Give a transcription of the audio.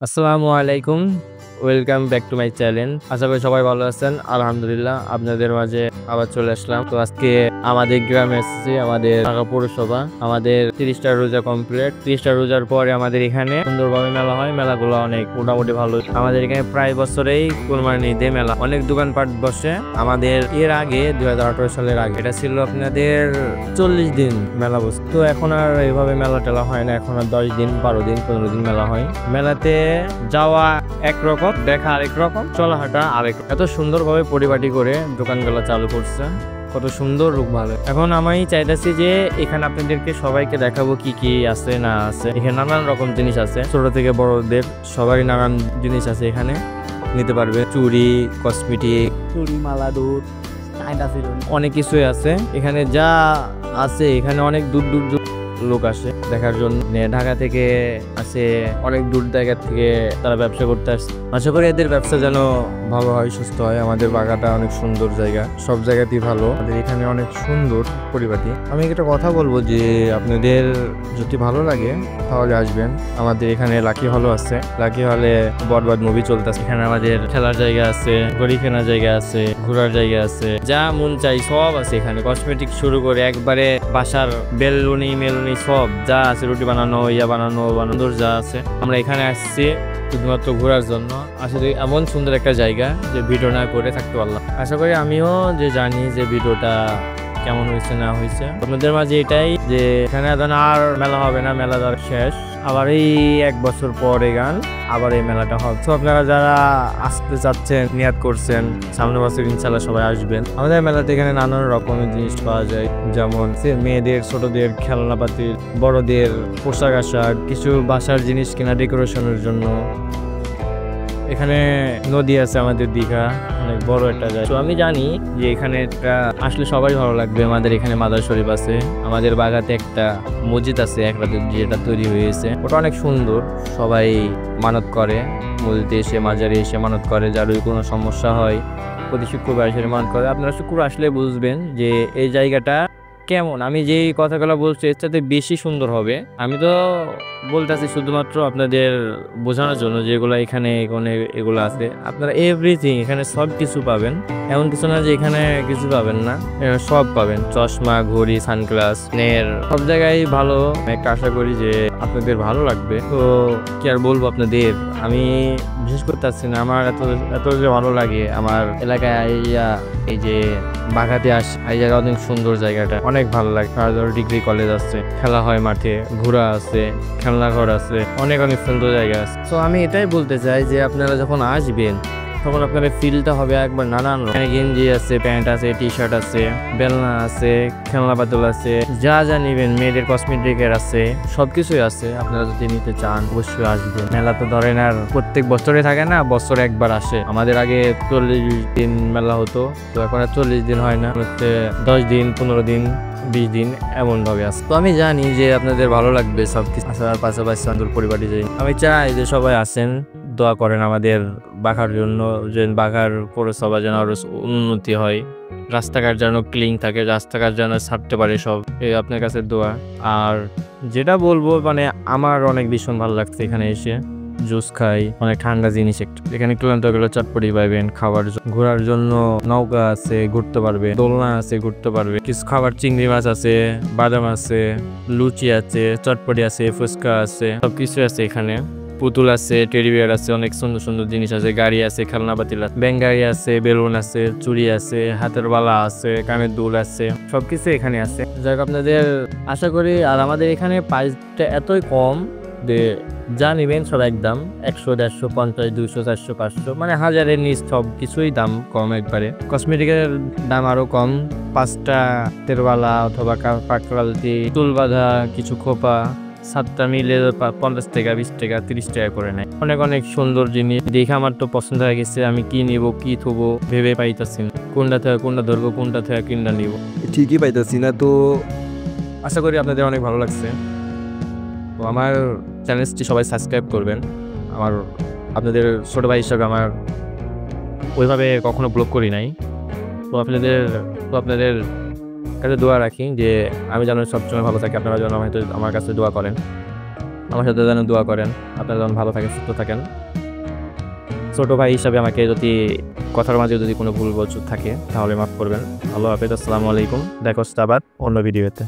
আসসালামু আলাইকুম। Welcome back to my channel. আশা করি সবাই ভালো আছেন। আলহামদুলিল্লাহ আপনাদের মাঝে আবার চলে আসলাম। তো আজকে আমাদের গ্রামে এসেছি, আমাদের ঢাকা পৌরসভা। আমাদের 30টা রোজা কমপ্লিট। 30টা রোজার পরে আমাদের এখানে সুন্দরভাবে মেলা হয়। মেলাগুলো অনেক মোটামুটি ভালো। আমাদের এখানে প্রায় বছরেই কোরবানির ঈদে মেলা, অনেক দোকানপাট বসে। আমাদের এর আগে 2018 সালের আগে এটা ছিল আপনাদের 40 দিন মেলা বসে। তো এখন আর এইভাবে মেলা টেলা হয় না, এখন আর 10 দিন 12 দিন 15 দিন মেলা হয়। মেলাতে যাওয়া একরকম, দেখা আরেক রকম, চলা হাঁটা আরেক। এত সুন্দরভাবে পরিপাটি করে দোকানগুলো চালু করছে, কত সুন্দর রূপ ভালো। এখন আমি চাইতেছি যে এখানে আপনাদেরকে সবাইকে দেখাবো কি কি আছে না আছে। এখানে নানান রকম জিনিস আছে, ছোট থেকে বড়দের সবারই নানান জিনিস আছে। এখানে নিতে পারবে চুড়ি, কসমেটিক, চুড়ি, মালা, দুধ, অনেক কিছুই আছে এখানে। যা আছে এখানে অনেক দূর দূর লোক আসে দেখার জন্য। ঢাকা থেকে আসে, অনেক দূর জায়গা থেকে তারা ব্যবসা করতে আসে। আশা করি এদের ব্যবসা যেন ভালো হয়, সুস্থ হয়। আমাদের বাগাটা অনেক সুন্দর জায়গা, সব জায়গাতেই ভালো। আমাদের এখানে অনেক সুন্দর পরিপাটি। আমি একটা কথা বলবো যে আপনাদের যদি ভালো লাগে তাহলে আসবেন। আমাদের এখানে লাকি হলও আছে। লাকি হলে বরবাদ মুভি চলতেছে। এখানে আমাদের খেলার জায়গা আছে, গড়ি কেনার জায়গা আছে, ঘোরার জায়গা আছে, যা মন চাই সব আছে এখানে। কসমেটিক শুরু করে একবারে বাসার বেলুনি মেলুনি সব যা আছে, রুটি বানানো, বানানোর যা আছে। আমরা এখানে আসছি শুধুমাত্র ঘোরার জন্য। আসলে এমন সুন্দর একটা জায়গা যে ভিডিও না করে থাকতে পারলাম। আশা করি আমিও যে জানি যে ভিডিওটা কেমন হয়েছে না হয়েছে। আপনাদের মাঝে এটাই যে এখানে আর মেলা হবে না, মেলা ধর শেষ। আবার এই 1 বছর পরে গান আবার এই মেলাটা হবে। তো আপনারা যারা আসতে চাচ্ছেন, নিয়াত করছেন, সামনের বছর ইনশাল্লাহ সবাই আসবেন। আমাদের মেলাতে এখানে নানান রকমের জিনিস পাওয়া যায়, যেমন মেয়েদের, ছোটদের খেলনাপাতি, বড়দের পোশাক আশাক, কিছু বাসার জিনিস কেনা ডেকোরেশনের জন্য। এখানে নদী আছে আমাদের দীঘা, অনেক বড় একটা জায়গা। তো আমি জানি যে এখানে আসলে সবাই ভালো লাগবে। আমাদের এখানে মাদার শরীফ আছে, আমাদের বাগাতে একটা মসজিদ আছে এক রাতে যেটা তৈরি হয়েছে, ওটা অনেক সুন্দর। সবাই মানত করে, মসজিদে এসে মাজারে এসে মানত করে, যার কোনো সমস্যা হয় প্রতি শুক্রবার এসে মানত করে। আপনারা শুক্রবার আসলে বুঝবেন যে এই জায়গাটা কেমন। আমি যেই কথাগুলো বলছি এর সাথে বেশি সুন্দর হবে। আমি তো বলতেছি শুধুমাত্র আপনাদের বোঝানোর জন্য যেগুলো এখানে এগুলো আছে। আপনারা এভরিথিং এখানে সব কিছু পাবেন, এমন কিছু না যে এখানে কিছু পাবেন না, সব পাবেন। চশমা, ঘড়ি, সানগ্লাস, নের সব জায়গায় ভালো। একটা আশা করি যে আপনাদের ভালো লাগবে। তো কি আর বলবো আপনাদের, আমি বিশেষ করতে পারছি না। আমার এত যে ভালো লাগে আমার এলাকায় আইয়া, এই যে বাগাতে আসি, এই জায়গা অনেক সুন্দর, জায়গাটা অনেক ভালো লাগে। ডিগ্রি কলেজ আছে, খেলা হয় মাঠে, ঘোরা আছে, খেলনাঘর আছে, অনেক সুন্দর জায়গা আছে। তো আমি এটাই বলতে চাই যে আপনারা যখন আসবেন তখন আপনার ফিলটা হবে একবার নানান। গেঞ্জি আছে, প্যান্ট আছে, টি শার্ট আছে, বেলনা আছে, খেলনা পাতল আছে, যা যা নিবেন, মেয়েদের কসমেটিকের আছে, সবকিছুই আছে। আপনারা যদি নিতে চান অবশ্যই আসবেন। মেলা তো ধরেন আর প্রত্যেক বছরে থাকে না, বছরে একবার আসে। আমাদের আগে 40 দিন মেলা হতো, তো এখন আর 40 দিন হয় না, হচ্ছে 10 দিন 15 দিন 20 দিন এমন ভাবে আছে। তো আমি জানি যে আপনাদের ভালো লাগবে সবকিছু আসার পাশাপাশি সুন্দর পরিবারটি যাই। আমি চাই যে সবাই আসেন, দোয়া করেন আমাদের বাঘার জন্য, যে বাঘার পৌরসভা যেন আরো উন্নতি হয়, রাস্তাঘাট যেন ক্লিন থাকে, রাস্তাঘাট যেন ছাড়তে পারে সব। এই আপনার কাছে দোয়া। আর যেটা বলবো, মানে আমার অনেক ভীষণ ভালো লাগছে এখানে এসে। জুস খাই, অনেক ঠান্ডা জিনিস একটু এখানে ক্লান্ত গেলে চটপটি পাইবেন খাবার। ঘোরার জন্য নৌকা আছে, ঘুরতে পারবে, দোলনা আছে, ঘুরতে পারবে। কিছু খাবার, চিংড়ি মাছ আছে, বাদাম আছে, লুচি আছে, চটপটি আছে, ফুচকা আছে, সবকিছু আছে এখানে। পুতুল আছে, টেডি বিয়ার আছে, অনেক সুন্দর সুন্দর জিনিস আছে, গাড়ি আছে, খেলনা পাতিল আছে, ব্যাঙ্গাড়ি আছে, বেলুন আছে, চুড়ি আছে, হাতের বালা আছে, কানের দুল আছে, সবকিছু এখানে আছে। যাই হোক আপনাদের আশা করি। আর আমাদের এখানে প্রাইসটা এতই কম যে যা নিবেন সব একদম 100, 150, 50, 200, 400, 500, মানে 1000-এর নিচ সব কিছুই দাম কম একবারে। কসমেটিকের দাম আরো কম। 5টা তেরবালা অথবা পাকড়ালতি, চুল বাঁধা, কিছু খোপা, 7টা মিলে 50 টাকা, 20 টাকা, 30 টাকা করে নেয়। অনেক সুন্দর জিনিস দেখে আমার তো পছন্দ হয়ে গেছে। আমি কি নিব, কি থবো ভেবে পাইতেছি না, কোনটা থেকে কোনটা ধরবো, কোনটা থেকে কিনটা নিব, ঠিকই পাইতেছি না। তো আশা করি আপনাদের অনেক ভালো লাগছে। তো আমার চ্যানেলটি সবাই সাবস্ক্রাইব করবেন। আপনাদের ছোট ভাই হিসাবে আমার ওইভাবে কখনো ব্লগ করি নাই। তো আপনাদের কাছে দোয়া রাখি যে আমি যেন সবসময় ভালো থাকি, আপনারা যেন আমার কাছে দোয়া করেন। আমার সাথে যেন দোয়া করেন, আপনারা যেন ভালো থাকেন, সুস্থ থাকেন। ছোট ভাই হিসাবে আমাকে যদি কথার মাঝে যদি কোনো ভুল বোঝ থাকে তাহলে মাফ করবেন। আল্লাহ হাফেজ, আসসালামু আলাইকুম। দেখো আবার অন্য ভিডিওতে।